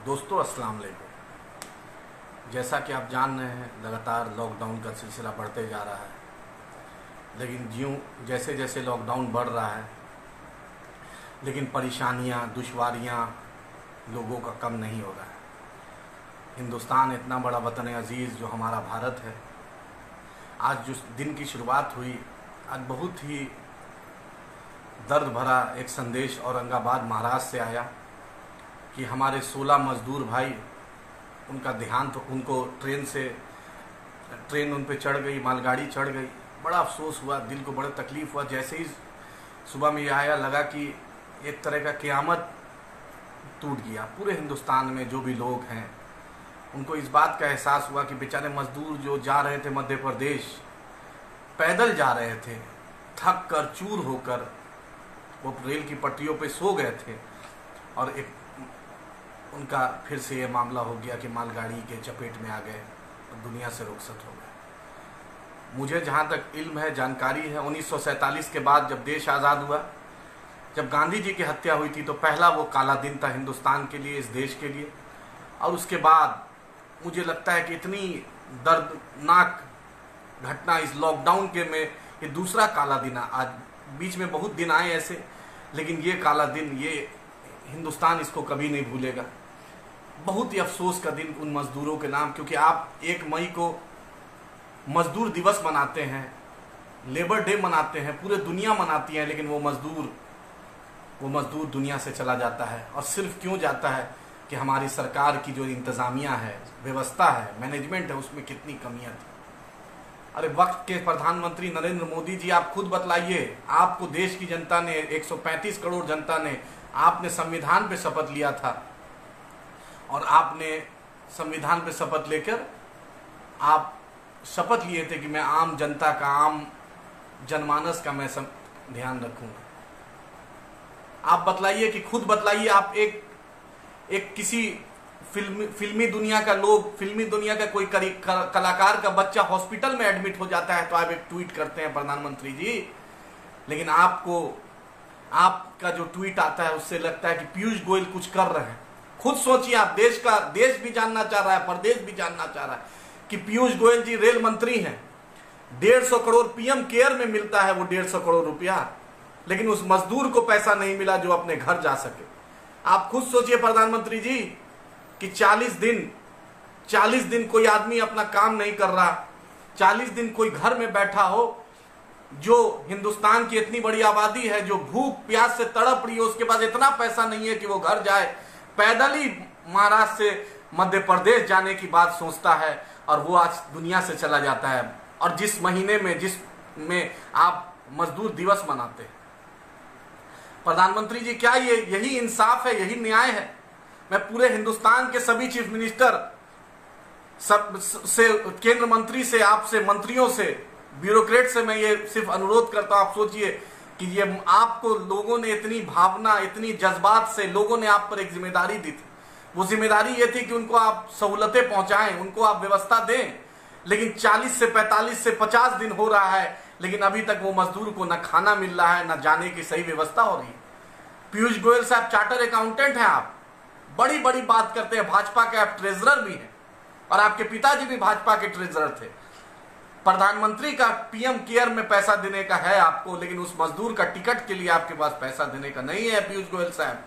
दोस्तों अस्सलाम वालेकुम। जैसा कि आप जान रहे हैं, लगातार लॉकडाउन का सिलसिला बढ़ते जा रहा है। लेकिन जैसे जैसे लॉकडाउन बढ़ रहा है, लेकिन परेशानियां, दुश्वारियां लोगों का कम नहीं हो रहा है। हिंदुस्तान इतना बड़ा वतन अजीज़ जो हमारा भारत है, आज जो दिन की शुरुआत हुई, आज बहुत ही दर्द भरा एक संदेश औरंगाबाद महाराष्ट्र से आया कि हमारे 16 मजदूर भाई, उनका देहांत, उनको ट्रेन उन पे चढ़ गई, मालगाड़ी चढ़ गई। बड़ा अफसोस हुआ, दिल को बड़ा तकलीफ़ हुआ। जैसे ही सुबह में आया, लगा कि एक तरह का क़यामत टूट गया। पूरे हिंदुस्तान में जो भी लोग हैं, उनको इस बात का एहसास हुआ कि बेचारे मजदूर जो जा रहे थे मध्य प्रदेश, पैदल जा रहे थे, थक कर चूर होकर वो रेल की पटरियों पे सो गए थे, और एक उनका फिर से ये मामला हो गया कि मालगाड़ी के चपेट में आ गए और दुनिया से रुखसत हो गए। मुझे जहाँ तक इल्म है, जानकारी है, 1947 के बाद जब देश आज़ाद हुआ, जब गांधी जी की हत्या हुई थी, तो पहला वो काला दिन था हिंदुस्तान के लिए, इस देश के लिए। और उसके बाद मुझे लगता है कि इतनी दर्दनाक घटना इस लॉकडाउन के में ये दूसरा काला दिन है। आज बीच में बहुत दिन आए ऐसे, लेकिन ये काला दिन, ये हिंदुस्तान इसको कभी नहीं भूलेगा। बहुत ही अफसोस का दिन उन मजदूरों के नाम, क्योंकि आप 1 मई को मजदूर दिवस मनाते हैं, लेबर डे मनाते हैं, पूरे दुनिया मनाती है, लेकिन वो मजदूर दुनिया से चला जाता है। और सिर्फ क्यों जाता है कि हमारी सरकार की जो इंतज़ामिया है, व्यवस्था है, मैनेजमेंट है, उसमें कितनी कमियां थी। अरे वक्त के प्रधानमंत्री नरेंद्र मोदी जी, आप खुद बतलाइए, आपको देश की जनता ने, 135 करोड़ जनता ने, आपने संविधान पे शपथ लिया था, और आपने संविधान पे शपथ लेकर आप शपथ लिए थे कि मैं आम जनता का, आम जनमानस का मैं ध्यान रखूंगा। आप बतलाइए, कि खुद बतलाइए, आप एक किसी फिल्मी दुनिया का लोग, फिल्मी दुनिया का कोई कलाकार का बच्चा हॉस्पिटल में एडमिट हो जाता है तो आप एक ट्वीट करते हैं, प्रधानमंत्री जी, लेकिन आपका जो ट्वीट आता है उससे लगता है कि पीयूष गोयल कुछ कर रहे हैं। खुद सोचिए आप, देश भी जानना चाह रहा है, प्रदेश भी जानना चाह रहा है कि पीयूष गोयल जी रेल मंत्री हैं, 150 करोड़ पीएम केयर में मिलता है, वो 150 करोड़ रुपया, लेकिन उस मजदूर को पैसा नहीं मिला जो अपने घर जा सके। आप खुद सोचिए प्रधानमंत्री जी कि 40 दिन कोई आदमी अपना काम नहीं कर रहा, 40 दिन कोई घर में बैठा हो, जो हिंदुस्तान की इतनी बड़ी आबादी है, जो भूख प्यास से तड़प रही है, उसके पास इतना पैसा नहीं है कि वो घर जाए, पैदल ही महाराष्ट्र से मध्य प्रदेश जाने की बात सोचता है, और वो आज दुनिया से चला जाता है। और जिस महीने में, जिसमें आप मजदूर दिवस मनाते हैं, प्रधानमंत्री जी, क्या यही इंसाफ है, यही न्याय है? मैं पूरे हिंदुस्तान के सभी चीफ मिनिस्टर से, केंद्र मंत्री से, आपसे, मंत्रियों से, ब्यूरोक्रेट से मैं ये सिर्फ अनुरोध करता हूं। आप सोचिए कि ये आपको लोगों ने इतनी भावना, इतनी जज्बात से लोगों ने आप पर एक जिम्मेदारी दी थी। वो जिम्मेदारी ये थी कि उनको आप सहूलतें पहुंचाएं, उनको आप व्यवस्था दें, लेकिन 40 से 45 से 50 दिन हो रहा है, लेकिन अभी तक वो मजदूर को न खाना मिल रहा है, न जाने की सही व्यवस्था हो रही है। पीयूष गोयल साहब चार्टर अकाउंटेंट हैं, आप बड़ी बड़ी बात करते हैं, भाजपा के आप ट्रेजरर भी हैं, और आपके पिताजी भी भाजपा के ट्रेजरर थे। प्रधानमंत्री का पीएम केयर में पैसा देने का है आपको, लेकिन उस मजदूर का टिकट के लिए आपके पास पैसा देने का नहीं है। पीयूष गोयल साहब,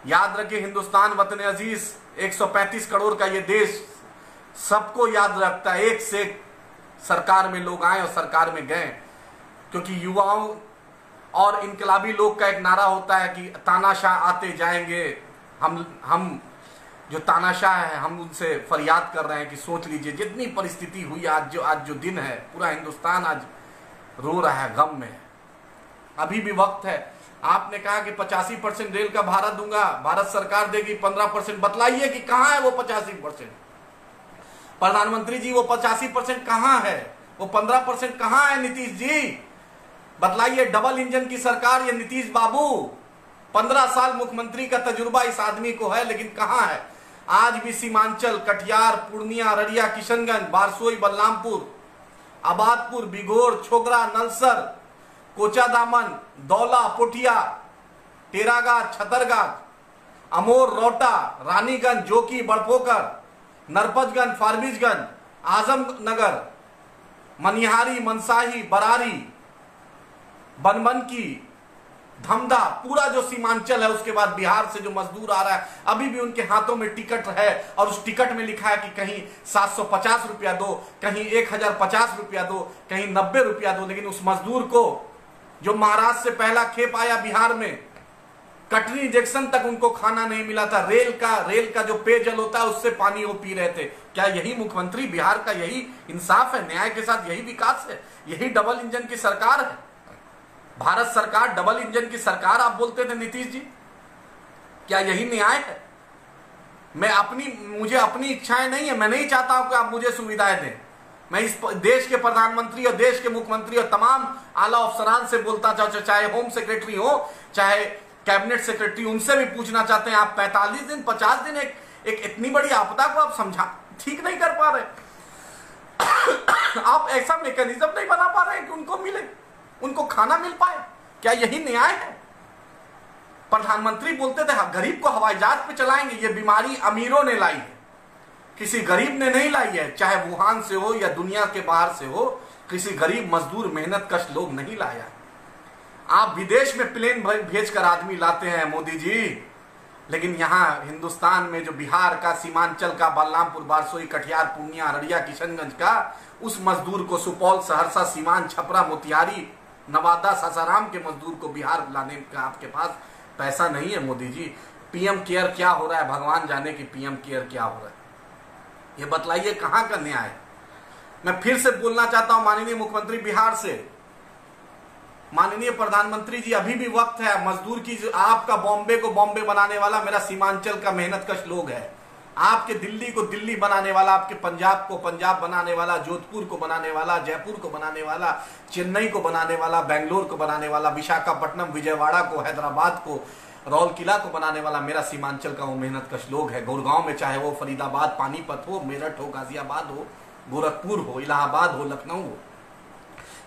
याद रखिए, हिंदुस्तान वतन अजीज, 135 करोड़ का ये देश सबको याद रखता है। एक से एक सरकार में लोग आए और सरकार में गए, क्योंकि युवाओं और इनकलाबी लोग का एक नारा होता है कि तानाशाह आते जाएंगे, हम जो तानाशाह है, हम उनसे फरियाद कर रहे हैं कि सोच लीजिए जितनी परिस्थिति हुई, आज जो दिन है, पूरा हिंदुस्तान आज रो रहा है, गम में है। अभी भी वक्त है। आपने कहा कि 85% रेल का भाड़ा दूंगा, भारत सरकार देगी 15%। बतलाइए कि कहां है वो 85%? प्रधानमंत्री जी, वो 85% कहां है? वो 15% कहां है? नीतीश जी बतलाइए। डबल इंजन की सरकार ये नीतीश बाबू, 15 साल मुख्यमंत्री का तजुर्बा इस आदमी को है, लेकिन कहां है? आज भी सीमांचल, कटिहार, पूर्णिया, अररिया, किशनगंज, बारसोई, बलरामपुर, आबादपुर, बिघोर, छोगरा, नलसर, कोचादामन, दौला, पोठिया, टेरागाछ, छतरगाछ, अमोर, रोटा, रानीगंज, जोकी, बड़पोकर, नरपतगंज, फारबिसगंज, आजमनगर, मनिहारी, मनसाही, बरारी, बनबनकी, धमधा, पूरा जो सीमांचल है, उसके बाद बिहार से जो मजदूर आ रहा है, अभी भी उनके हाथों में टिकट है और उस टिकट में लिखा है कि कहीं 750 रुपया दो, कहीं 1050 रुपया दो, कहीं 90 रुपया दो। लेकिन उस मजदूर को जो महाराष्ट्र से पहला खेप आया बिहार में, कटनी जंक्शन तक उनको खाना नहीं मिला था। रेल का जो पेयजल होता है उससे पानी वो पी रहे थे। क्या यही मुख्यमंत्री बिहार का, यही इंसाफ है? न्याय के साथ यही विकास है? यही डबल इंजन की सरकार है? भारत सरकार डबल इंजन की सरकार आप बोलते थे नीतीश जी, क्या यही न्याय है? मुझे अपनी इच्छाएं नहीं है, मैं नहीं चाहता हूं कि आप मुझे सुविधाएं दें। मैं इस देश के प्रधानमंत्री और देश के मुख्यमंत्री और तमाम आला अफसरान से बोलता चाहता, चाहे होम सेक्रेटरी हो, चाहे कैबिनेट सेक्रेटरी, उनसे भी पूछना चाहते हैं, आप 45 दिन 50 दिन एक इतनी बड़ी आपदा को आप समझा ठीक नहीं कर पा रहे। आप ऐसा मैकेनिज्म नहीं बना पा रहे हैं कि उनको मिले, उनको खाना मिल पाए। क्या यही न्याय है? प्रधानमंत्री बोलते थे गरीब को हवाई जहाज पे चलाएंगे। ये बीमारी अमीरों ने लाई है, किसी गरीब ने नहीं लाई है। चाहे वुहान से हो या दुनिया के बाहर से हो, किसी गरीब मजदूर मेहनत कश लोग नहीं लाया। आप विदेश में प्लेन भेजकर आदमी लाते हैं मोदी जी, लेकिन यहां हिंदुस्तान में जो बिहार का सीमांचल का बलरामपुर, बारसोई, कटिहार, पूर्णिया, अररिया, किशनगंज का उस मजदूर को, सुपौल, सहरसा, सीवान, छपरा, मोतिहारी, नवादा, सासाराम के मजदूर को बिहार लाने का आपके पास पैसा नहीं है मोदी जी। पीएम केयर क्या हो रहा है भगवान जाने की पीएम केयर क्या हो रहा है, ये बतलाइए कहां का न्याय है? मैं फिर से बोलना चाहता हूं माननीय मुख्यमंत्री बिहार से, माननीय प्रधानमंत्री जी, अभी भी वक्त है। मजदूर की, आपका बॉम्बे को बॉम्बे बनाने वाला मेरा सीमांचल का मेहनतकश लोग है, आपके दिल्ली को दिल्ली बनाने वाला, आपके पंजाब को पंजाब बनाने वाला, जोधपुर को बनाने वाला, जयपुर को बनाने वाला, चेन्नई को बनाने वाला, बेंगलोर को बनाने वाला, विशाखापट्टनम, विजयवाड़ा को, हैदराबाद को, रौलकिला को बनाने वाला मेरा सीमांचल का वो मेहनतकश लोग है। गुड़गांव में चाहे वो फरीदाबाद, पानीपत हो, मेरठ हो, गाजियाबाद हो, गोरखपुर हो, इलाहाबाद हो, लखनऊ हो,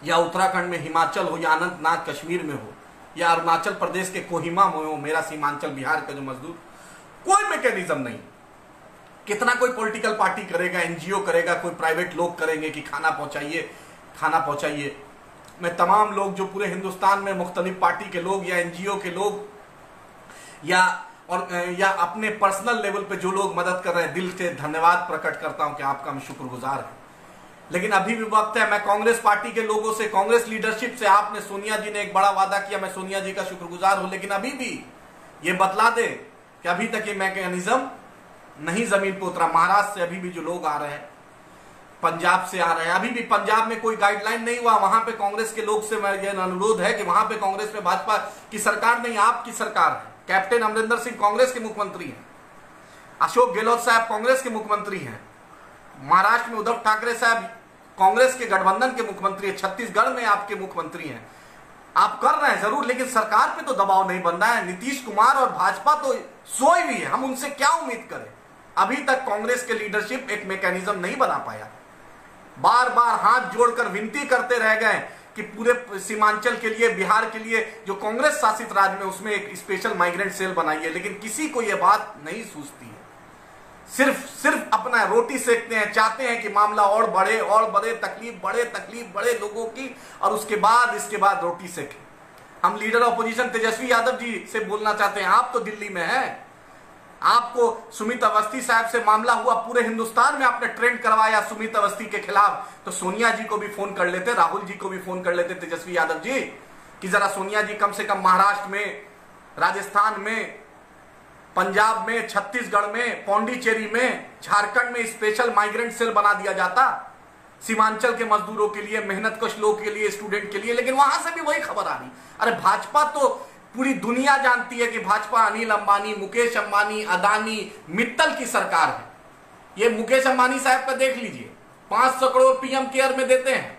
या उत्तराखंड में हिमाचल हो, या अनंतनाग कश्मीर में हो, या अरुणाचल प्रदेश के कोहिमा में हो, मेरा सीमांचल बिहार का जो मजदूर, कोई मैकेनिज्म नहीं। कितना कोई पॉलिटिकल पार्टी करेगा, एनजीओ करेगा, कोई प्राइवेट लोग करेंगे कि खाना पहुंचाइए, खाना पहुंचाइए। मैं तमाम लोग जो पूरे हिंदुस्तान में मुख्तलिफ पार्टी के लोग या एनजीओ के लोग या अपने पर्सनल लेवल पे जो लोग मदद कर रहे हैं, दिल से धन्यवाद प्रकट करता हूं कि आपका मैं शुक्रगुजार हूं। लेकिन अभी भी वक्त है। मैं कांग्रेस पार्टी के लोगों से, कांग्रेस लीडरशिप से, आपने, सोनिया जी ने एक बड़ा वादा किया, मैं सोनिया जी का शुक्रगुजार हूं, लेकिन अभी भी ये बतला दे कि अभी तक ये मैकेनिज्म नहीं जमीन पर उतरा। महाराष्ट्र से अभी भी जो लोग आ रहे हैं, पंजाब से आ रहे हैं, अभी भी पंजाब में कोई गाइडलाइन नहीं हुआ। वहां पे कांग्रेस के लोग से मेरा अनुरोध है कि वहां पे कांग्रेस में भाजपा की सरकार नहीं, आपकी सरकार है। कैप्टन अमरिंदर सिंह कांग्रेस के मुख्यमंत्री हैं, अशोक गहलोत साहब कांग्रेस के मुख्यमंत्री हैं, महाराष्ट्र में उद्धव ठाकरे साहब कांग्रेस के गठबंधन के मुख्यमंत्री है, छत्तीसगढ़ में आपके मुख्यमंत्री हैं। आप कर रहे हैं जरूर, लेकिन सरकार पे तो दबाव नहीं बन रहा है। नीतीश कुमार और भाजपा तो सोई हुई है, हम उनसे क्या उम्मीद करें? अभी तक कांग्रेस के लीडरशिप एक मैकेनिज्म नहीं बना पाया। बार बार हाथ जोड़कर विनती करते रह गए कि पूरे सीमांचल के लिए, बिहार के लिए, जो कांग्रेस शासित राज्य में, उसमें एक स्पेशल माइग्रेंट सेल बनाइए, लेकिन किसी को यह बात नहीं सूझती है। सिर्फ अपना रोटी सेकते हैं, चाहते हैं कि मामला और बढ़े, तकलीफ बढ़े लोगों की, और इसके बाद रोटी सेकें। हम लीडर ऑपोजिशन तेजस्वी यादव जी से बोलना चाहते हैं, आप तो दिल्ली में हैं, आपको सुमित अवस्थी साहब से मामला हुआ, पूरे हिंदुस्तान में आपने ट्रेंड करवाया सुमित अवस्थी के खिलाफ, तो सोनिया जी को भी फोन कर लेते, राहुल जी को भी फोन कर लेते, तेजस्वी यादव जी, कि जरा सोनिया जी कम से कम महाराष्ट्र में, राजस्थान में, पंजाब में, छत्तीसगढ़ में, पौंडीचेरी में, झारखंड में स्पेशल माइग्रेंट सेल बना दिया जाता सीमांचल के मजदूरों के लिए, मेहनतकश लोगों के लिए, स्टूडेंट के लिए। लेकिन वहां से भी वही खबर आ रही। अरे भाजपा तो पूरी दुनिया जानती है कि भाजपा अनिल अंबानी, मुकेश अंबानी, अदानी, मित्तल की सरकार है। ये मुकेश अंबानी साहब का देख लीजिए, 500 करोड़ पीएम केयर में देते हैं,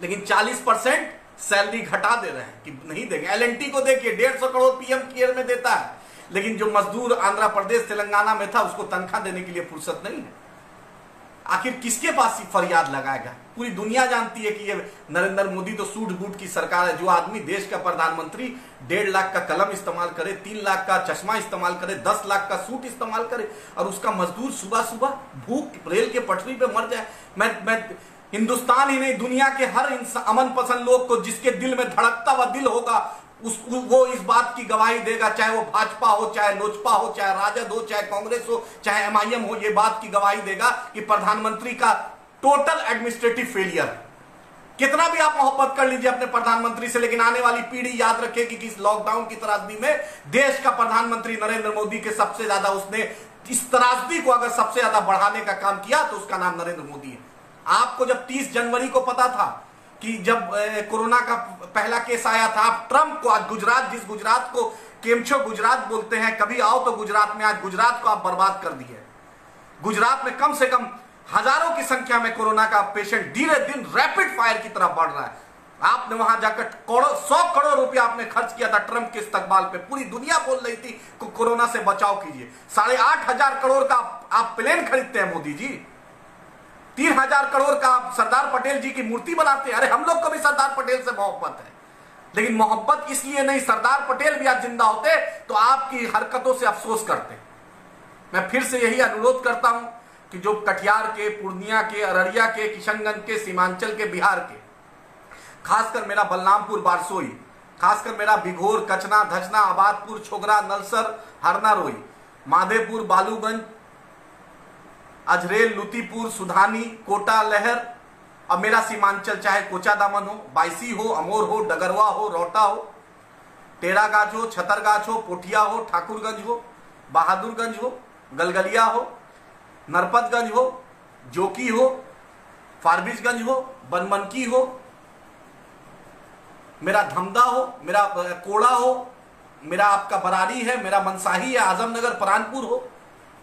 लेकिन 40% सैलरी घटा दे रहे हैं कि नहीं देंगे। एलएनटी को देखिए, 150 करोड़ पीएम केयर में देता है, लेकिन जो मजदूर आंध्र प्रदेश, तेलंगाना में था, उसको तनख्वाह देने के लिए फुर्सत नहीं है। आखिर किसके पास फरियाद लगाएगा? पूरी दुनिया जानती है कि ये नरेंद्र मोदी तो सूट बूट की सरकार है। जो आदमी देश का प्रधानमंत्री 1.5 लाख का कलम इस्तेमाल करे, 3 लाख का चश्मा इस्तेमाल करे, 10 लाख का सूट इस्तेमाल करे और उसका मजदूर सुबह सुबह भूख रेल के पटरी पे मर जाए। मैं हिंदुस्तान ही नहीं, दुनिया के हर अमन पसंद लोग को, जिसके दिल में धड़कता हुआ दिल होगा, वो इस बात की गवाही देगा, चाहे वो भाजपा हो, चाहे लोजपा हो, चाहे राजद हो, चाहे कांग्रेस हो, चाहे एमआईएम हो, ये बात की गवाही देगा कि प्रधानमंत्री का टोटल एडमिनिस्ट्रेटिव फेलियर। कितना भी आप मोहब्बत कर लीजिए अपने प्रधानमंत्री से, लेकिन आने वाली पीढ़ी याद रखेगी कि इस लॉकडाउन की त्रासदी में देश का प्रधानमंत्री नरेंद्र मोदी के सबसे ज्यादा, उसने इस त्रासदी को अगर सबसे ज्यादा बढ़ाने का काम किया तो उसका नाम नरेंद्र मोदी है। आपको जब 30 जनवरी को पता था कि जब कोरोना का पहला केस आया था, आप ट्रंप को, आज गुजरात, जिस गुजरात को केमछो गुजरात बोलते हैं, कभी आओ तो गुजरात में, आज गुजरात को आप बर्बाद कर दिए। गुजरात में कम से कम हजारों की संख्या में कोरोना का पेशेंट धीरे दिन रैपिड फायर की तरफ बढ़ रहा है। आपने वहां जाकर 100 करोड़ रुपया आपने खर्च किया था ट्रंप के इस्तकबाल पे। पूरी दुनिया बोल रही थी कोरोना से बचाव कीजिए। 8,500 करोड़ का आप प्लेन खरीदते हैं मोदी जी, 3,000 करोड़ का आप सरदार पटेल जी की मूर्ति बनाते हैं। अरे हम लोग को भी सरदार पटेल से मोहब्बत है, लेकिन मोहब्बत इसलिए नहीं, सरदार पटेल भी आज जिंदा होते तो आपकी हरकतों से अफसोस करते। मैं फिर से यही अनुरोध करता हूं कि जो कटिहार के, पूर्णिया के, अररिया के, किशनगंज के, सीमांचल के, बिहार के, खासकर मेरा बलरामपुर बारसोई, खासकर मेरा बिघोर, कचना, धचना, आबादपुर, छोगरा, नलसर, हरनारोई, माधेपुर, बालूगंज, अजरेल, लुतीपुर, सुधानी, कोटा, लहर, अब मेरा सीमांचल चाहे कोचादामन हो, बायसी हो, अमोर हो, डगरवा हो, रोहटा हो, टेरागाछ हो, छतरगाछ हो, पोठिया हो, ठाकुरगंज हो, बहादुरगंज हो, गलगलिया हो, नरपतगंज हो, जोकी हो, फारबिसगंज हो, बनमनकी हो, मेरा धमदा हो, मेरा कोड़ा हो, मेरा आपका बरारी है, मेरा मनसाही है, आजमनगर, परानपुर हो,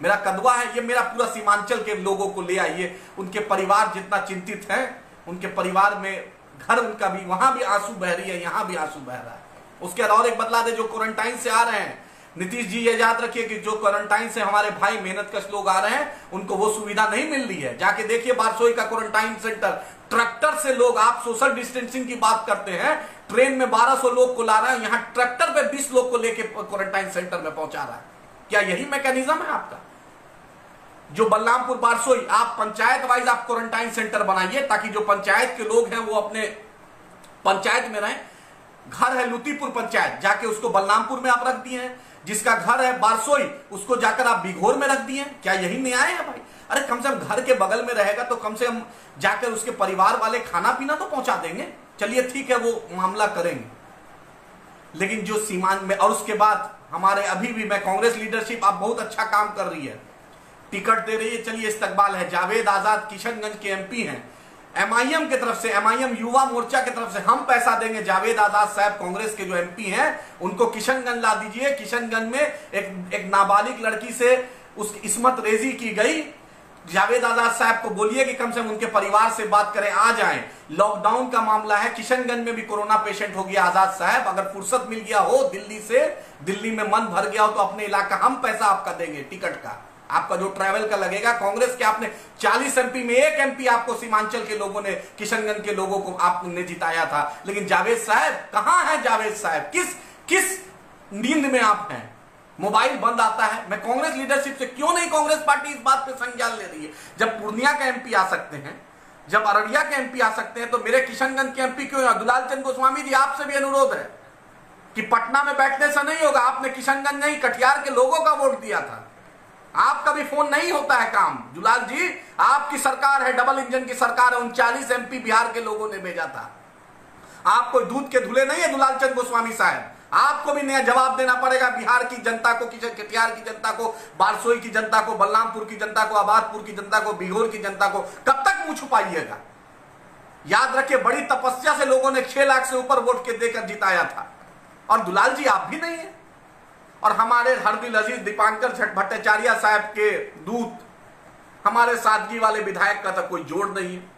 मेरा कदवा है, ये मेरा पूरा सीमांचल के लोगों को ले आइए। उनके परिवार जितना चिंतित है, उनके परिवार में घर उनका भी, वहां भी आंसू बह रही है, यहां भी आंसू बह रहा है। उसके और एक बदला दे, जो क्वारंटाइन से आ रहे हैं, नीतीश जी ये याद रखिए कि जो क्वारंटाइन से हमारे भाई मेहनतकश लोग आ रहे हैं, उनको वो सुविधा नहीं मिल रही है। जाके देखिए बारसोई का क्वारंटाइन सेंटर, ट्रैक्टर से लोग, आप सोशल डिस्टेंसिंग की बात करते हैं, ट्रेन में 1200 लोग को ला रहा है, यहाँ ट्रैक्टर पे 20 लोग को लेके क्वारंटाइन सेंटर में पहुंचा रहा है। क्या यही मैकेनिज्म है आपका? जो बलरामपुर, बारसोई, आप पंचायत वाइज आप क्वारंटाइन सेंटर बनाइए, ताकि जो पंचायत के लोग हैं वो अपने पंचायत में रहें। घर है लुतीपुर पंचायत, जाके उसको बलरामपुर में आप रख दिए हैं। जिसका घर है बारसोई, उसको जाकर आप बिघोर में रख दिए। क्या यही न्याय है भाई? अरे कम से कम घर के बगल में रहेगा तो कम से कम जाकर उसके परिवार वाले खाना पीना तो पहुंचा देंगे। चलिए ठीक है, वो मामला करेंगे, लेकिन जो सीमांत में, और उसके बाद हमारे अभी भी, मैं कांग्रेस लीडरशिप आप बहुत अच्छा काम कर रही है, टिकट दे रही है, चलिए इस्तकबाल है। जावेद आजाद किशनगंज के एमपी हैं, एमआईएम की तरफ से, एमआईएम युवा मोर्चा की तरफ से हम पैसा देंगे। जावेद आजाद साहब कांग्रेस के जो एमपी हैं, उनको किशनगंज ला दीजिए। किशनगंज में एक नाबालिग लड़की से उसकी इस्मत रेजी की गई। जावेद आजाद साहब को बोलिए कि कम से कम उनके परिवार से बात करें, आ जाएं। लॉकडाउन का मामला है, किशनगंज में भी कोरोना पेशेंट हो गया। आजाद साहब, अगर फुर्सत मिल गया हो दिल्ली से, दिल्ली में मन भर गया हो, तो अपने इलाका हम पैसा आपका देंगे, टिकट का, आपका जो ट्रैवल का लगेगा। कांग्रेस के आपने 40 एमपी में 1 एमपी आपको सीमांचल के लोगों ने, किशनगंज के लोगों को आपने जिताया था। लेकिन जावेद साहब कहां है? जावेद साहब किस नींद में आप हैं? मोबाइल बंद आता है। मैं कांग्रेस लीडरशिप से, क्यों नहीं कांग्रेस पार्टी इस बात पे संज्ञान ले रही है? जब पूर्णिया के एमपी आ सकते हैं, जब अररिया के एमपी आ सकते हैं, तो मेरे किशनगंज के एमपी क्यों? दुलाल चंद गोस्वामी जी, आपसे भी अनुरोध है कि पटना में बैठने से नहीं होगा। आपने किशनगंज नहीं, कटिहार के लोगों का वोट दिया था, आपका भी फोन नहीं होता है काम। दुलाल जी, आपकी सरकार है, डबल इंजन की सरकार है, 39 एमपी बिहार के लोगों ने भेजा था। आप कोई दूध के धुले नहीं है दुलाल चंद गोस्वामी साहब, आपको भी नया जवाब देना पड़ेगा बिहार की जनता को, कटिहार की जनता को, बारसोई की जनता को, बलरामपुर की जनता को, आबादपुर की जनता को, बिघोर की जनता को। कब तक मुंह छुपाइएगा? याद रखिए, बड़ी तपस्या से लोगों ने 6 लाख से ऊपर वोट के देकर जिताया था, और दुलाल जी आप भी नहीं है। और हमारे हरदिल अजीज दीपांकर भट्टाचार्य साहब के दूत, हमारे सादगी वाले विधायक का तो कोई जोड़ नहीं है।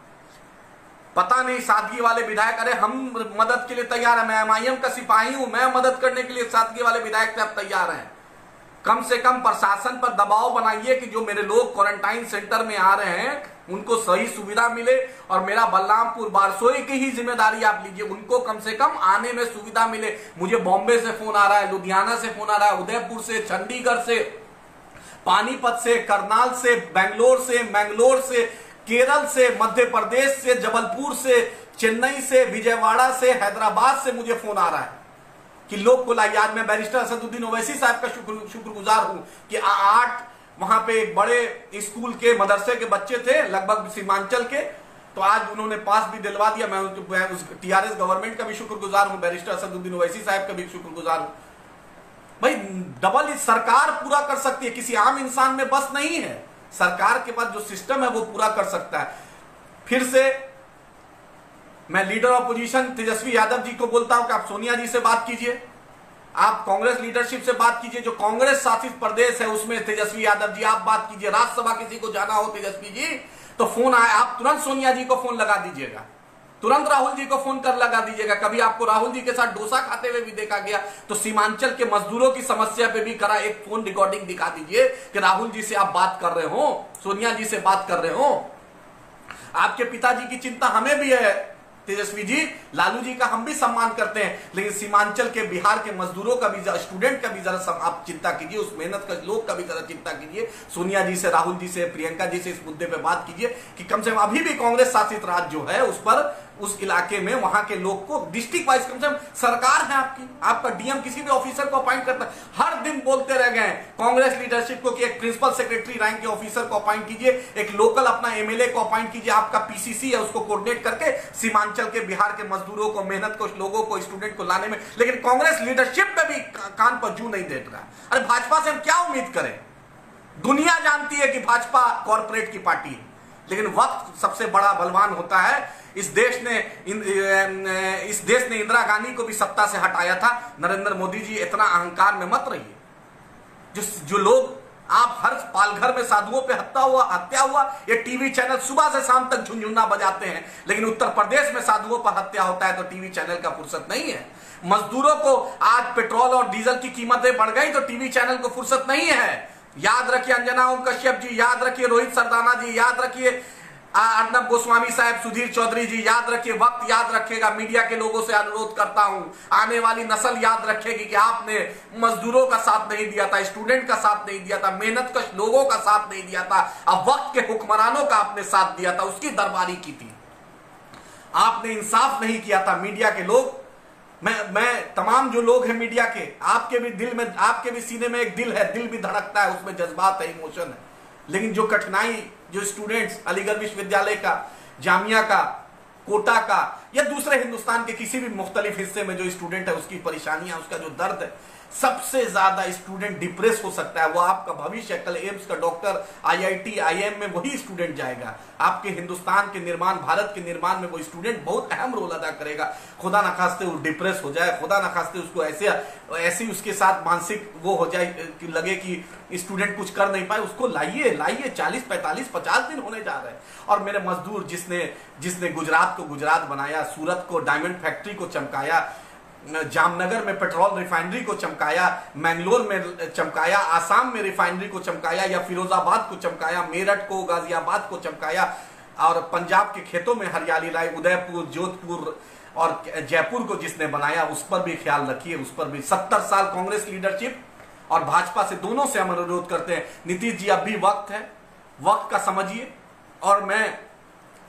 पता नहीं सादगी वाले विधायक, अरे हम मदद के लिए तैयार है, मैं एमआईएम का सिपाही हूं, मैं मदद करने के लिए सादगी वाले विधायक से आप तैयार हैं। कम से कम प्रशासन पर दबाव बनाइए कि जो मेरे लोग क्वारंटाइन सेंटर में आ रहे हैं उनको सही सुविधा मिले, और मेरा बलरामपुर बारसोई की ही जिम्मेदारी आप लीजिए, उनको कम से कम आने में सुविधा मिले। मुझे बॉम्बे से फोन आ रहा है, लुधियाना से फोन आ रहा है, उदयपुर से, चंडीगढ़ से, पानीपत से, करनाल से, बेंगलोर से, मैंगलोर से, केरल से, मध्य प्रदेश से, जबलपुर से, चेन्नई से, विजयवाड़ा से, हैदराबाद से मुझे फोन आ रहा है कि लोग को लाइए। आज मैं बैरिस्टर असदुद्दीन ओवैसी साहब का शुक्रगुजार हूं कि 8 वहां पे एक बड़े स्कूल के मदरसे के बच्चे थे लगभग सीमांचल के, तो आज उन्होंने पास भी दिलवा दिया। मैं उस टीआरएस गवर्नमेंट का भी शुक्रगुजार हूं, बैरिस्टर असदुद्दीन ओवैसी साहब का भी शुक्रगुजार हूं। भाई डबल सरकार पूरा कर सकती है, किसी आम इंसान में बस नहीं है। सरकार के पास जो सिस्टम है वो पूरा कर सकता है। फिर से मैं लीडर ऑपोजिशन तेजस्वी यादव जी को बोलता हूं कि आप सोनिया जी से बात कीजिए, आप कांग्रेस लीडरशिप से बात कीजिए। जो कांग्रेस शासित प्रदेश है उसमें तेजस्वी यादव जी आप बात कीजिए। राज्यसभा किसी को जाना हो तेजस्वी जी तो फोन आए, आप तुरंत सोनिया जी को फोन लगा दीजिएगा, तुरंत राहुल जी को फोन कर लगा दीजिएगा। कभी आपको राहुल जी के साथ डोसा खाते हुए भी देखा गया तो सीमांचल के मजदूरों की समस्या पे भी करा एक फोन रिकॉर्डिंग दिखा दीजिए कि राहुल जी से आप बात कर रहे हो, सोनिया जी से बात कर रहे हो। आपके पिताजी की चिंता हमें भी है तेजस्वी जी, लालू जी का हम भी सम्मान करते हैं, लेकिन सीमांचल के बिहार के मजदूरों का भी, स्टूडेंट का भी जरा आप चिंता कीजिए, उस मेहनत का लोग का भी जरा चिंता कीजिए। सोनिया जी से, राहुल जी से, प्रियंका जी से इस मुद्दे पे बात कीजिए कि कम से कम अभी भी कांग्रेस शासित राज्य जो है उस पर, उस इलाके में वहां के लोग को डिस्ट्रिक्ट वाइज कम से कम सरकार है आपकी, आपका डीएम किसी भी ऑफिसर को अपॉइंट करता है। हर दिन बोलते रह गए कांग्रेस लीडरशिप को कि एक प्रिंसिपल सेक्रेटरी रैंक के ऑफिसर को अपॉइंट कीजिए, एक लोकल अपना एमएलए को अपॉइंट कीजिए, आपका पीसीसी है उसको कोऑर्डिनेट करके सीमांचल के बिहार के मजदूरों को, मेहनत को, लोगों को, स्टूडेंट को लाने में। लेकिन कांग्रेस लीडरशिप पे भी कान पर जू नहीं देख रहा। अरे भाजपा से हम क्या उम्मीद करें? दुनिया जानती है कि भाजपा कॉर्पोरेट की पार्टी है, लेकिन वक्त सबसे बड़ा बलवान होता है। इस देश ने इंदिरा गांधी को भी सत्ता से हटाया था। नरेंद्र मोदी जी इतना अहंकार में मत रहिए। जो लोग आप हर पालघर में साधुओं पे हत्या हुआ, ये टीवी चैनल सुबह से शाम तक झुनझुना बजाते हैं, लेकिन उत्तर प्रदेश में साधुओं पर हत्या होता है तो टीवी चैनल का फुर्सत नहीं है। मजदूरों को आज पेट्रोल और डीजल की कीमतें बढ़ गई तो टीवी चैनल को फुर्सत नहीं है। याद रखिए अंजना ओम कश्यप जी, याद रखिए रोहित सरदाना जी, याद रखिए अर्नब गोस्वामी साहब, सुधीर चौधरी जी, याद रखिए, वक्त याद रखेगा। मीडिया के लोगों से अनुरोध करता हूं, आने वाली नस्ल याद रखेगी कि आपने मजदूरों का साथ नहीं दिया था, स्टूडेंट का साथ नहीं दिया था, मेहनत कश लोगों का साथ नहीं दिया था, अब वक्त के हुक्मरानों का आपने साथ दिया था, उसकी दरबारी की थी, आपने इंसाफ नहीं किया था। मीडिया के लोग, मैं तमाम जो लोग हैं मीडिया के, आपके भी दिल में, आपके भी सीने में एक दिल है, दिल भी धड़कता है, उसमें जज्बात है, इमोशन है। लेकिन जो कठिनाई जो स्टूडेंट्स अलीगढ़ विश्वविद्यालय का, जामिया का, कोटा का या दूसरे हिंदुस्तान के किसी भी मुख्तलिफ हिस्से में जो स्टूडेंट है उसकी परेशानियां, उसका जो दर्द है, सबसे ज्यादा स्टूडेंट डिप्रेस हो सकता है। वो आपका भविष्य, कल एम्स का डॉक्टर, आईआईटी, आईएम में वही स्टूडेंट जाएगा। आपके हिंदुस्तान के निर्माण, भारत के निर्माण में वो स्टूडेंट बहुत अहम रोल अदा करेगा। खुदा न खास्ते वो डिप्रेस हो जाए, खुदा न खास्ते उसको ऐसी उसके साथ मानसिक वो हो जाए कि लगे कि स्टूडेंट कुछ कर नहीं पाए, उसको लाइए 40, 45, 50 दिन होने जा रहे हैं। और मेरे मजदूर जिसने गुजरात को गुजरात बनाया, सूरत को डायमंड फैक्ट्री को चमकाया, जामनगर में पेट्रोल रिफाइनरी को चमकाया, मैंगलोर में चमकाया, आसाम में रिफाइनरी को चमकाया, या फिरोजाबाद को चमकाया, मेरठ को, गाजियाबाद को चमकाया, और पंजाब के खेतों में हरियाली लाई, उदयपुर, जोधपुर और जयपुर को जिसने बनाया, उस पर भी ख्याल रखिए। उस पर भी 70 साल कांग्रेस लीडरशिप और भाजपा से, दोनों से हम अनुरोध करते हैं, नीतीश जी अब भी वक्त है, वक्त का समझिए। और मैं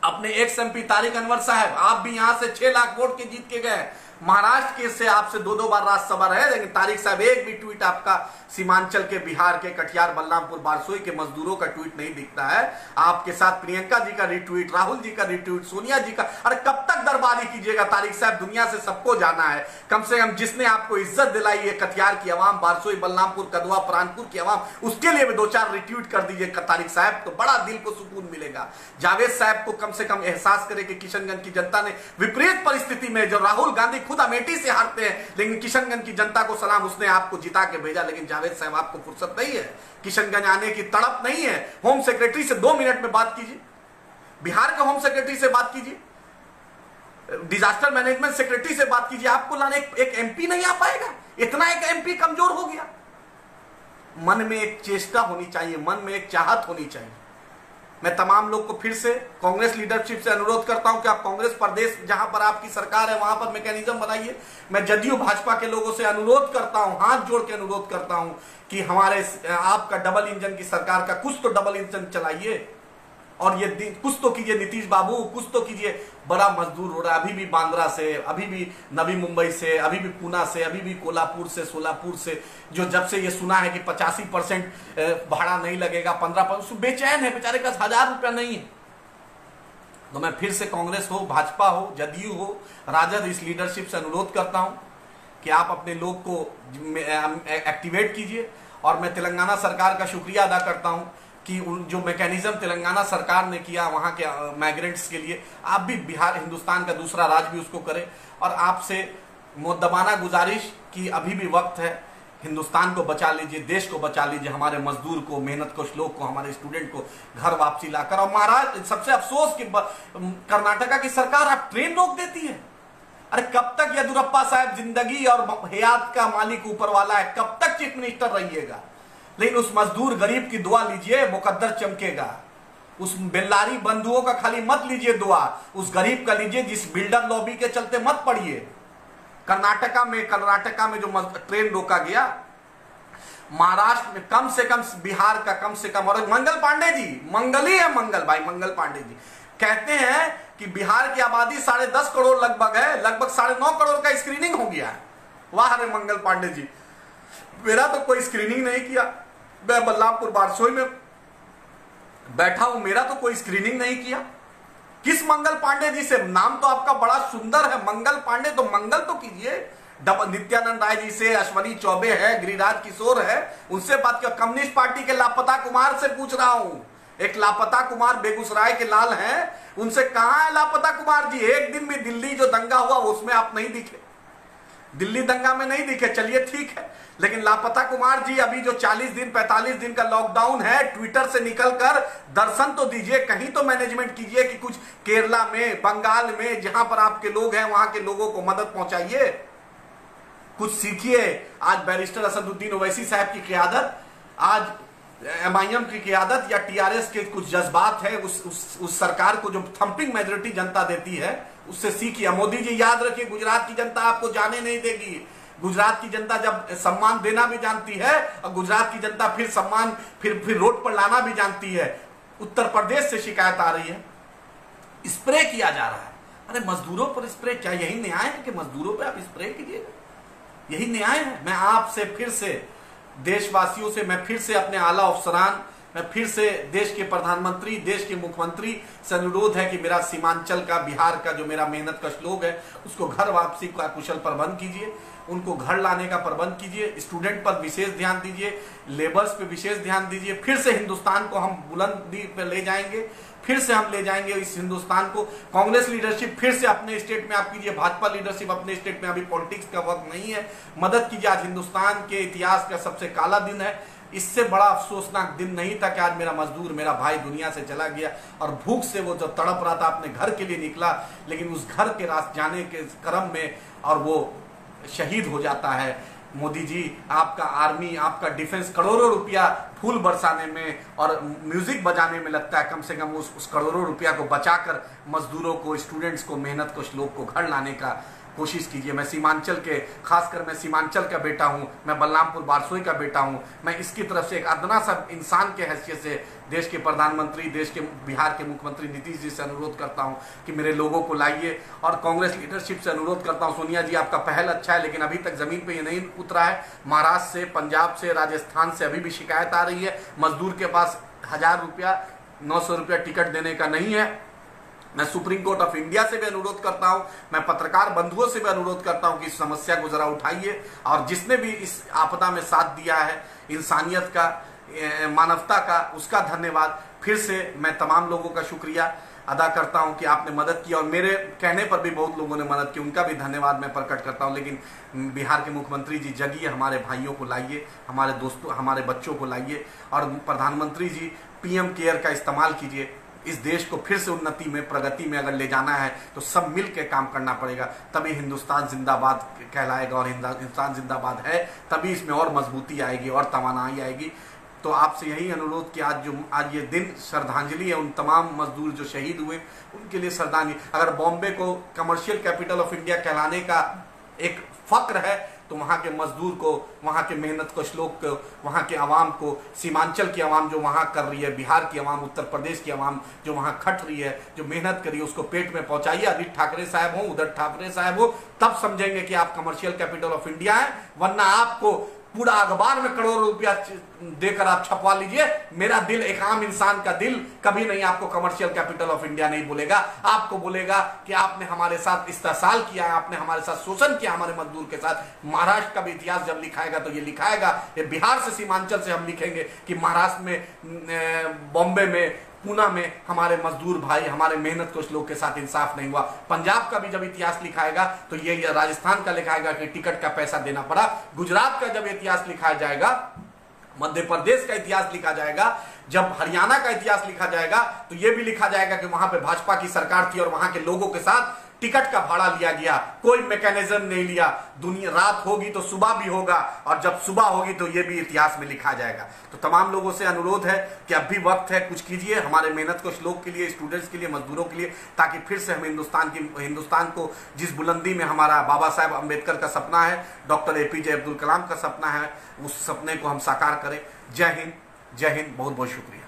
अपने एक्स एमपी तारिक अनवर साहब, आप भी यहां से 6 लाख वोट के जीत के गए, महाराष्ट्र के से आपसे 2 बार राज्यसभा रहे, लेकिन तारिक साहब एक भी ट्वीट आपका सीमांचल के, बिहार के, कटिहार, बलरामपुर, बारसोई के मजदूरों का ट्वीट नहीं दिखता है। आपके साथ प्रियंका जी का रिट्वीट, राहुल जी का रिट्वीट, सोनिया जी का। अरे कब तक दरबारी कीजिएगा तारिक साहब? दुनिया से सबको जाना है। कम से कम जिसने आपको इज्जत दिलाई है, कटिहार की आवाम, बारसोई, बलरामपुर, कदवा, प्राणपुर की आवाम, उसके लिए भी 2-4 रिट्वीट कर दीजिए तारिक साहब, तो बड़ा दिल को सुकून मिलेगा। जावेद साहब को कम से कम एहसास करे कि किशनगंज की जनता ने विपरीत परिस्थिति में, जो राहुल गांधी खुद अमेठी से हारते हैं, लेकिन किशनगंज की जनता को सलाम, उसने आपको जिता के भेजा। लेकिन जावेद साहब आपको फुर्सत नहीं है, किशनगंज आने की तड़प नहीं है। होम सेक्रेटरी से 2 मिनट में बात कीजिए, बिहार के होम सेक्रेटरी से बात कीजिए, डिजास्टर मैनेजमेंट सेक्रेटरी से बात कीजिए, आपको लाने एक एमपी नहीं आ पाएगा। इतना एक एमपी कमजोर हो गया। मन में एक चेष्टा होनी चाहिए, मन में एक चाहत होनी चाहिए। मैं तमाम लोग को फिर से कांग्रेस लीडरशिप से अनुरोध करता हूं कि आप कांग्रेस प्रदेश जहां पर आपकी सरकार है वहां पर मैकेनिज्म बनाइए। मैं जदयू भाजपा के लोगों से अनुरोध करता हूं, हाथ जोड़ के अनुरोध करता हूं कि हमारे आपका डबल इंजन की सरकार का कुछ तो डबल इंजन चलाइए और ये कुछ तो कीजिए। नीतीश बाबू कुछ तो कीजिए। बड़ा मजदूर हो रहा है, अभी भी बांद्रा से, अभी भी नवी मुंबई से, अभी भी पूना से, अभी भी कोल्हापुर से, सोलापुर से, जो जब से ये सुना है कि 85% भाड़ा नहीं लगेगा, 15% बेचैन है बेचारे का, 1000 रुपया नहीं है। तो मैं फिर से कांग्रेस हो, भाजपा हो, जदयू हो, राजद, इस लीडरशिप से अनुरोध करता हूं कि आप अपने लोग को एक्टिवेट कीजिए। और मैं तेलंगाना सरकार का शुक्रिया अदा करता हूं कि जो मैकेनिज्म तेलंगाना सरकार ने किया वहां के माइग्रेंट्स के लिए, आप भी बिहार, हिंदुस्तान का दूसरा राज्य भी उसको करें। और आपसे मुद्दबाना गुजारिश कि अभी भी वक्त है, हिंदुस्तान को बचा लीजिए, देश को बचा लीजिए, हमारे मजदूर को, मेहनत कुछ लोग को, हमारे स्टूडेंट को घर वापसी लाकर। और महाराज सबसे अफसोस कि कर्नाटका की सरकार आप ट्रेन रोक देती है। अरे कब तक येदियुरप्पा साहब जिंदगी और हयात का मालिक ऊपर वाला है, कब तक चीफ मिनिस्टर रहिएगा? लेकिन उस मजदूर गरीब की दुआ लीजिए, मुकद्दर चमकेगा। उस बेल्लारी बंधुओं का खाली मत लीजिए दुआ, उस गरीब का लीजिए जिस बिल्डर लॉबी के चलते मत पड़िए। कर्नाटका में जो ट्रेन रोका गया, महाराष्ट्र में कम से कम, बिहार का कम से कम, और मंगल पांडे जी, मंगल ही है मंगल भाई, मंगल पांडे जी कहते हैं कि बिहार की आबादी 10.5 करोड़ लगभग है, लगभग 9.5 करोड़ का स्क्रीनिंग हो गया है। वाह रे मंगल पांडे जी, मेरा तो कोई स्क्रीनिंग नहीं किया। मैं बलरामपुर बारसोई में बैठा हूं, मेरा तो कोई स्क्रीनिंग नहीं किया। किस मंगल पांडे जी से? नाम तो आपका बड़ा सुंदर है, मंगल पांडे, तो मंगल तो कीजिए। नित्यानंद राय जी से, अश्वनी चौबे है, गिरिराज किशोर है, उनसे बात किया। कम्युनिस्ट पार्टी के लापता कुमार से पूछ रहा हूं, एक लापता कुमार बेगूसराय के लाल हैं, उनसे कहां है लापता कुमार जी? एक दिन भी दिल्ली जो दंगा हुआ उसमें आप नहीं दिखे, दिल्ली दंगा में नहीं दिखे, चलिए ठीक है। लेकिन लापता कुमार जी अभी जो 40 दिन 45 दिन का लॉकडाउन है, ट्विटर से निकलकर दर्शन तो दीजिए, कहीं तो मैनेजमेंट कीजिए कि कुछ केरला में, बंगाल में, जहां पर आपके लोग हैं वहां के लोगों को मदद पहुंचाइए, कुछ सीखिए। आज बैरिस्टर असदुद्दीन ओवैसी साहब की क़ियादत, आज MIM की क़ियादत या TRS के कुछ जज्बात है, उस सरकार को जो थंपिंग मेजोरिटी जनता देती है उससे सीखिए। मोदी जी याद रखिए, गुजरात की जनता आपको जाने नहीं देगी। गुजरात की जनता जब सम्मान देना भी जानती है, और गुजरात की जनता फिर सम्मान फिर रोड पर लाना भी जानती है। उत्तर प्रदेश से शिकायत आ रही है, स्प्रे किया जा रहा है। अरे मजदूरों पर स्प्रे, क्या यही न्याय है कि मजदूरों पर आप स्प्रे कीजिएगा? यही न्याय है? मैं आपसे फिर से, देशवासियों से, मैं फिर से अपने आला अफसरान, मैं फिर से देश के प्रधानमंत्री, देश के मुख्यमंत्री से अनुरोध है कि मेरा सीमांचल का, बिहार का जो मेरा मेहनत कश लोग है, उसको घर वापसी का कुशल प्रबंध कीजिए, उनको घर लाने का प्रबंध कीजिए। स्टूडेंट पर विशेष ध्यान दीजिए, लेबर्स पे विशेष ध्यान दीजिए। फिर से हिंदुस्तान को हम बुलंदी पे ले जाएंगे, फिर से हम ले जाएंगे इस हिंदुस्तान को। कांग्रेस लीडरशिप फिर से अपने स्टेट में आप कीजिए, भाजपा लीडरशिप अपने स्टेट में, अभी पॉलिटिक्स का वक्त नहीं है, मदद कीजिए। आज हिंदुस्तान के इतिहास का सबसे काला दिन है, इससे बड़ा अफसोसनाक दिन नहीं था कि आज मेरा मजदूर, मेरा भाई दुनिया से चला गया। और भूख से वो जब तड़प रहा था, अपने घर के लिए निकला, लेकिन उस घर के रास्ते जाने के क्रम में और वो शहीद हो जाता है। मोदी जी, आपका आर्मी, आपका डिफेंस करोड़ों रुपया फूल बरसाने में और म्यूजिक बजाने में लगता है, कम से कम उस करोड़ों रुपया को बचाकर मजदूरों को, स्टूडेंट्स को, मेहनत कुछ लोग को घर लाने का कोशिश कीजिए। मैं सीमांचल के, खासकर मैं सीमांचल का बेटा हूं, मैं बलरामपुर बारसोई का बेटा हूं। मैं इसकी तरफ से एक अदना सा इंसान के हैसियत से देश के प्रधानमंत्री, देश के बिहार के मुख्यमंत्री नीतीश जी से अनुरोध करता हूं कि मेरे लोगों को लाइए। और कांग्रेस लीडरशिप से अनुरोध करता हूं, सोनिया जी आपका पहल अच्छा है, लेकिन अभी तक जमीन पे ये नहीं उतरा है। महाराष्ट्र से, पंजाब से, राजस्थान से अभी भी शिकायत आ रही है, मजदूर के पास 1000 रुपया, 900 रुपया टिकट देने का नहीं है। मैं सुप्रीम कोर्ट ऑफ इंडिया से भी अनुरोध करता हूं, मैं पत्रकार बंधुओं से भी अनुरोध करता हूं कि इस समस्या को जरा उठाइए। और जिसने भी इस आपदा में साथ दिया है, इंसानियत का, मानवता का, उसका धन्यवाद। फिर से मैं तमाम लोगों का शुक्रिया अदा करता हूं कि आपने मदद की, और मेरे कहने पर भी बहुत लोगों ने मदद की, उनका भी धन्यवाद मैं प्रकट करता हूं। लेकिन बिहार के मुख्यमंत्री जी, जगिए, हमारे भाइयों को लाइए, हमारे दोस्तों, हमारे बच्चों को लाइए। और प्रधानमंत्री जी, PM केयर का इस्तेमाल कीजिए। इस देश को फिर से उन्नति में, प्रगति में अगर ले जाना है तो सब मिल के काम करना पड़ेगा, तभी हिंदुस्तान जिंदाबाद कहलाएगा। और हिंदुस्तान जिंदाबाद है तभी इसमें और मजबूती आएगी और तवानाई आएगी। तो आपसे यही अनुरोध कि आज ये दिन श्रद्धांजलि है उन तमाम मजदूर जो शहीद हुए, उनके लिए श्रद्धांजलि। अगर बॉम्बे को कमर्शियल कैपिटल ऑफ इंडिया कहलाने का एक फक्र है तो वहाँ के मजदूर को, वहाँ के मेहनत कश लोग को, वहाँ के आवाम को, सीमांचल की आवाम जो वहाँ कर रही है, बिहार की आवाम, उत्तर प्रदेश की आवाम जो वहाँ खट रही है, जो मेहनत करी है, उसको पेट में पहुंचाइए। आदित्य ठाकरे साहब हो, उद्धव ठाकरे साहब हो, तब समझेंगे कि आप कमर्शियल कैपिटल ऑफ इंडिया है। वरना आपको पूरा अखबार में करोड़ों रुपया देकर आप छपवा लीजिए, मेरा दिल, एक आम इंसान का दिल कभी नहीं आपको कमर्शियल कैपिटल ऑफ इंडिया नहीं बोलेगा। आपको बोलेगा कि आपने हमारे साथ इस्तेसाल किया है, आपने हमारे साथ शोषण किया हमारे मजदूर के साथ। महाराष्ट्र का भी इतिहास जब लिखाएगा तो ये लिखाएगा, ये बिहार से सीमांचल से हम लिखेंगे कि महाराष्ट्र में, बॉम्बे में, पूना में हमारे मजदूर भाई, हमारे मेहनत कुछ लोग के साथ इंसाफ नहीं हुआ। पंजाब का भी जब इतिहास लिखाएगा तो ये राजस्थान का लिखाएगा कि टिकट का पैसा देना पड़ा। गुजरात का जब इतिहास लिखाया जाएगा, मध्य प्रदेश का इतिहास लिखा जाएगा, जब हरियाणा का इतिहास लिखा जाएगा तो यह भी लिखा जाएगा कि वहां पे भाजपा की सरकार थी और वहां के लोगों के साथ टिकट का भाड़ा लिया गया, कोई मैकेनिज्म नहीं लिया। दुनिया रात होगी तो सुबह भी होगा, और जब सुबह होगी तो यह भी इतिहास में लिखा जाएगा। तो तमाम लोगों से अनुरोध है कि अब भी वक्त है, कुछ कीजिए हमारे मेहनत कुछ लोग के लिए, स्टूडेंट्स के लिए, मजदूरों के लिए, ताकि फिर से हम हिंदुस्तान को जिस बुलंदी में हमारा बाबा साहेब अम्बेडकर का सपना है, डॉक्टर APJ अब्दुल कलाम का सपना है, उस सपने को हम साकार करें। जय हिंद, जय हिंद, बहुत बहुत शुक्रिया।